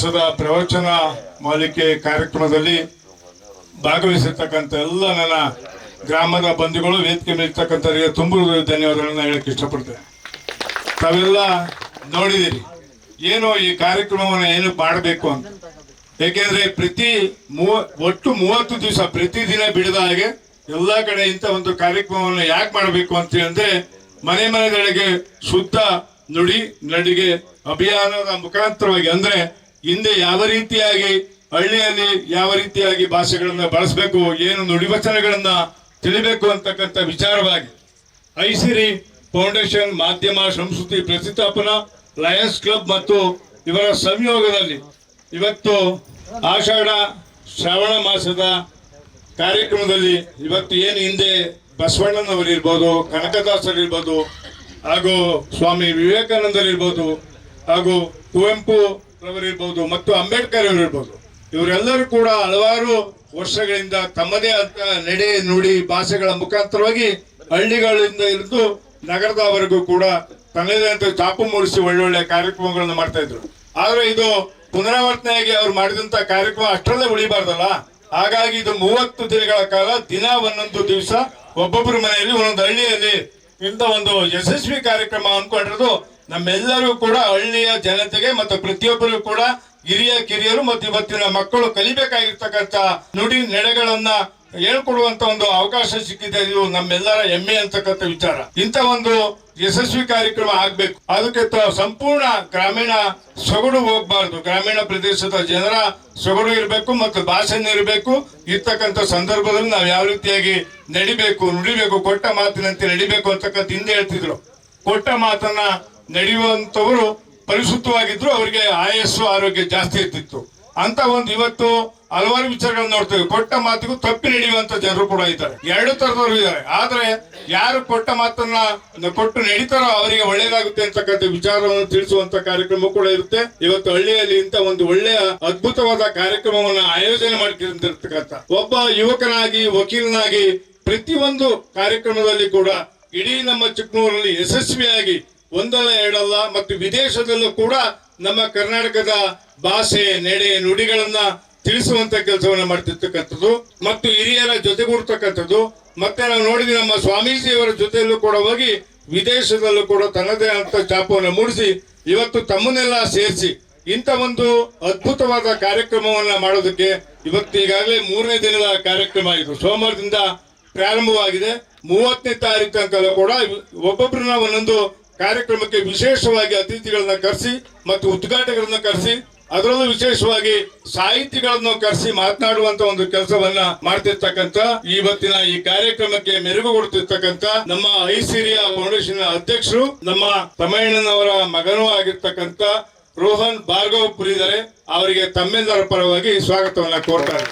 ಮಾಸದ ಪ್ರವಚನ ಮಾಲಿಕೆ ಕಾರ್ಯಕ್ರಮದಲ್ಲಿ ಭಾಗವಹಿಸಿರ್ತಕ್ಕಂಥ ಎಲ್ಲ ನನ್ನ ಗ್ರಾಮದ ಬಂಧುಗಳು, ವೇದಿಕೆ ಮೇಲಿರ್ತಕ್ಕಂಥವರಿಗೆ ತುಂಬ ಧನ್ಯವಾದಗಳನ್ನ ಹೇಳಕ್ಕೆ ಇಷ್ಟಪಡ್ತೇನೆ. ತಾವೆಲ್ಲ ನೋಡಿದಿರಿ ಏನು ಈ ಕಾರ್ಯಕ್ರಮವನ್ನು ಏನು ಮಾಡಬೇಕು ಅಂತ. ಏಕೆಂದ್ರೆ ಒಟ್ಟು 30 ದಿವಸ ಪ್ರತಿದಿನ ಬಿಡದ ಹಾಗೆ ಎಲ್ಲ ಕಡೆ ಇಂಥ ಒಂದು ಕಾರ್ಯಕ್ರಮವನ್ನು ಯಾಕೆ ಮಾಡಬೇಕು ಅಂತ ಹೇಳಿದ್ರೆ, ಮನೆ ಮನೆಗಳಿಗೆ ಶುದ್ಧ ನುಡಿ ನಡಿಗೆ ಅಭಿಯಾನದ ಮುಖಾಂತರವಾಗಿ, ಅಂದ್ರೆ ಹಿಂದೆ ಯಾವ ರೀತಿಯಾಗಿ ಹಳ್ಳಿಯಲ್ಲಿ ಯಾವ ರೀತಿಯಾಗಿ ಭಾಷೆಗಳನ್ನ ಬಳಸಬೇಕು, ಏನು ನುಡಿವಚನಗಳನ್ನ ತಿಳಿಬೇಕು ಅಂತಕ್ಕಂಥ ವಿಚಾರವಾಗಿ ಐಸಿರಿ ಫೌಂಡೇಶನ್ ಮಾಧ್ಯಮ ಸಂಸ್ಕೃತಿ ಪ್ರತಿಷ್ಠಾಪನಾ ಲಯನ್ಸ್ ಕ್ಲಬ್ ಮತ್ತು ಇವರ ಸಂಯೋಗದಲ್ಲಿ ಇವತ್ತು ಆಷಾಢ ಶ್ರಾವಣ ಮಾಸದ ಕಾರ್ಯಕ್ರಮದಲ್ಲಿ ಇವತ್ತು ಏನು ಹಿಂದೆ ಬಸವಣ್ಣನವರಿರ್ಬೋದು, ಕನಕದಾಸರಿರ್ಬೋದು, ಹಾಗೂ ಸ್ವಾಮಿ ವಿವೇಕಾನಂದರಿರ್ಬೋದು, ಹಾಗೂ ಕುವೆಂಪು ರವರಿರ್ಬೋದು ಮತ್ತು ಅಂಬೇಡ್ಕರ್ ಅವರಿರ್ಬೋದು, ಇವರೆಲ್ಲರೂ ಕೂಡ ಹಲವಾರು ವರ್ಷಗಳಿಂದ ತಮ್ಮದೇ ಆದ ನಡೆ ನುಡಿ ಭಾಷೆಗಳ ಮುಖಾಂತರವಾಗಿ ಹಳ್ಳಿಗಳಿಂದ ಹಿಡಿದು ನಗರದವರೆಗೂ ಕೂಡ ತನ್ನದೇ ಅಂತ ಚಾಪು ಮೂಡಿಸಿ ಒಳ್ಳೊಳ್ಳೆ ಕಾರ್ಯಕ್ರಮಗಳನ್ನು ಮಾಡ್ತಾ ಇದ್ರು. ಆದ್ರೆ ಇದು ಪುನರಾವರ್ತನೆಯಾಗಿ ಅವ್ರು ಮಾಡಿದಂತ ಕಾರ್ಯಕ್ರಮ ಅಷ್ಟರಲ್ಲೇ ಉಳಿಬಾರ್ದಲ್ಲ. ಹಾಗಾಗಿ ಇದು 30 ದಿನಗಳ ಕಾಲ ದಿನ ಒಂದೊಂದು ದಿವಸ ಒಬ್ಬೊಬ್ಬರ ಮನೆಯಲ್ಲಿ ಒಂದೊಂದು ಹಳ್ಳಿಯಲ್ಲಿ ಇಂಥ ಒಂದು ಯಶಸ್ವಿ ಕಾರ್ಯಕ್ರಮ ಅಂದ್ಕೊಂಡಿರೋದು ನಮ್ಮೆಲ್ಲರೂ ಕೂಡ ಹಳ್ಳಿಯ ಜನತೆಗೆ ಮತ್ತು ಪ್ರತಿಯೊಬ್ಬರಿಗೂ ಕೂಡ ಹಿರಿಯ ಕಿರಿಯರು ಮತ್ತು ಇವತ್ತಿನ ಮಕ್ಕಳು ಕಲಿಬೇಕಾಗಿರ್ತಕ್ಕಂಥ ನುಡಿ ನಡೆಗಳನ್ನ ಹೇಳ್ಕೊಡುವಂತ ಒಂದು ಅವಕಾಶ ಸಿಕ್ಕಿದೆ. ಇದು ನಮ್ಮೆಲ್ಲರ ಹೆಮ್ಮೆ ಅಂತಕ್ಕಂಥ ವಿಚಾರ. ಇಂಥ ಒಂದು ಯಶಸ್ವಿ ಕಾರ್ಯಕ್ರಮ ಆಗ್ಬೇಕು. ಅದಕ್ಕೆ ಸಂಪೂರ್ಣ ಗ್ರಾಮೀಣ ಸೊಗಡು ಹೋಗ್ಬಾರ್ದು. ಗ್ರಾಮೀಣ ಪ್ರದೇಶದ ಜನರ ಸೊಗಡು ಇರಬೇಕು ಮತ್ತು ಭಾಷೆನೂ ಇರಬೇಕು. ಇರ್ತಕ್ಕಂಥ ಸಂದರ್ಭದಲ್ಲಿ ನಾವು ಯಾವ ರೀತಿಯಾಗಿ ನಡಿಬೇಕು, ನುಡಿಬೇಕು, ಕೊಟ್ಟ ಮಾತಿನಂತೆ ನಡಿಬೇಕು ಅಂತಕ್ಕಂಥ ಹಿಂದೆ ಹೇಳ್ತಿದ್ರು. ಕೊಟ್ಟ ಮಾತನ್ನ ನಡೆಯುವಂತವರು ಪರಿಶುದ್ಧವಾಗಿದ್ರು, ಅವರಿಗೆ ಆಯಸ್ಸು ಆರೋಗ್ಯ ಜಾಸ್ತಿ ಇರ್ತಿತ್ತು. ಅಂತ ಒಂದು ಇವತ್ತು ಹಲವಾರು ವಿಚಾರಗಳನ್ನ ನೋಡ್ತೇವೆ. ಕೊಟ್ಟ ಮಾತಿಗೂ ತಪ್ಪಿ ನಡೆಯುವಂತ ಜನರು ಕೂಡ ಇದ್ದಾರೆ. 2 ತರದವರು ಇದ್ದಾರೆ. ಆದ್ರೆ ಯಾರು ಕೊಟ್ಟ ಮಾತನ್ನ ಕೊಟ್ಟು ನಡೀತಾರೋ ಅವರಿಗೆ ಒಳ್ಳೇದಾಗುತ್ತೆ ಅಂತಕ್ಕಂಥ ವಿಚಾರವನ್ನು ತಿಳಿಸುವಂತ ಕಾರ್ಯಕ್ರಮ ಕೂಡ ಇರುತ್ತೆ. ಇವತ್ತು ಹಳ್ಳಿಯಲ್ಲಿ ಇಂತ ಒಂದು ಒಳ್ಳೆಯ ಅದ್ಭುತವಾದ ಕಾರ್ಯಕ್ರಮವನ್ನ ಆಯೋಜನೆ ಮಾಡ್ಕೊಂಡಿರ್ತಕ್ಕಂಥ ಒಬ್ಬ ಯುವಕನಾಗಿ, ವಕೀಲನಾಗಿ ಪ್ರತಿಯೊಂದು ಕಾರ್ಯಕ್ರಮದಲ್ಲಿ ಕೂಡ ಇಡೀ ನಮ್ಮ ಚಿಕ್ಕಮಗಳೂರಲ್ಲಿ ಯಶಸ್ವಿಯಾಗಿ ಒಂದಲ್ಲ ಎರಡಲ್ಲ ಮತ್ತು ವಿದೇಶದಲ್ಲೂ ಕೂಡ ನಮ್ಮ ಕರ್ನಾಟಕದ ಭಾಷೆ ನಡೆ ನುಡಿಗಳನ್ನ ತಿಳಿಸುವಂತ ಕೆಲಸವನ್ನ ಮಾಡ್ತಿರ್ತಕ್ಕಂಥದ್ದು ಮತ್ತು ಹಿರಿಯರ ಜೊತೆಗೂಡ್ತಕ್ಕಂಥದ್ದು. ಮತ್ತೆ ನಾವು ನೋಡಿದ್ವಿ ನಮ್ಮ ಸ್ವಾಮೀಜಿಯವರ ಜೊತೆಯಲ್ಲೂ ಕೂಡ ಹೋಗಿ ವಿದೇಶದಲ್ಲೂ ಕೂಡ ತನ್ನದೇ ಅಂತ ಚಾಪವನ್ನು ಮೂಡಿಸಿ ಇವತ್ತು ತಮ್ಮನ್ನೆಲ್ಲ ಸೇರಿಸಿ ಇಂಥ ಒಂದು ಅದ್ಭುತವಾದ ಕಾರ್ಯಕ್ರಮವನ್ನ ಮಾಡೋದಕ್ಕೆ ಇವತ್ತು ಈಗಾಗಲೇ 3ನೇ ದಿನದ ಕಾರ್ಯಕ್ರಮ ಇದು. ಸೋಮವಾರದಿಂದ ಪ್ರಾರಂಭವಾಗಿದೆ. 30ನೇ ತಾರೀಕು ತನಕ ಕೂಡ ಒಬ್ಬೊಬ್ಬರನ್ನ ಒಂದೊಂದು ಕಾರ್ಯಕ್ರಮಕ್ಕೆ ವಿಶೇಷವಾಗಿ ಅತಿಥಿಗಳನ್ನ ಕರೆಸಿ ಮತ್ತು ಉದ್ಘಾಟಕರನ್ನ ಕರೆಸಿ, ಅದರಲ್ಲೂ ವಿಶೇಷವಾಗಿ ಸಾಹಿತಿಗಳನ್ನು ಕರೆಸಿ ಮಾತನಾಡುವಂತ ಒಂದು ಕೆಲಸವನ್ನ ಮಾಡ್ತಿರ್ತಕ್ಕಂಥ ಇವತ್ತಿನ ಈ ಕಾರ್ಯಕ್ರಮಕ್ಕೆ ಮೆರುಗು ಕೊಡ್ತಿರ್ತಕ್ಕಂಥ ನಮ್ಮ ಐಸಿರಿಯ ಫೌಂಡೇಶನ್ ಅಧ್ಯಕ್ಷರು, ನಮ್ಮ ತಮ್ಮಣ್ಣನವರ ಮಗನೂ ಆಗಿರ್ತಕ್ಕಂಥ ರೋಹನ್ ಭಾರ್ಗವ್ ಪುರಿದರೆ ಅವರಿಗೆ ತಮ್ಮೆಲ್ಲರ ಪರವಾಗಿ ಸ್ವಾಗತವನ್ನ ಕೋರ್ತಾರೆ.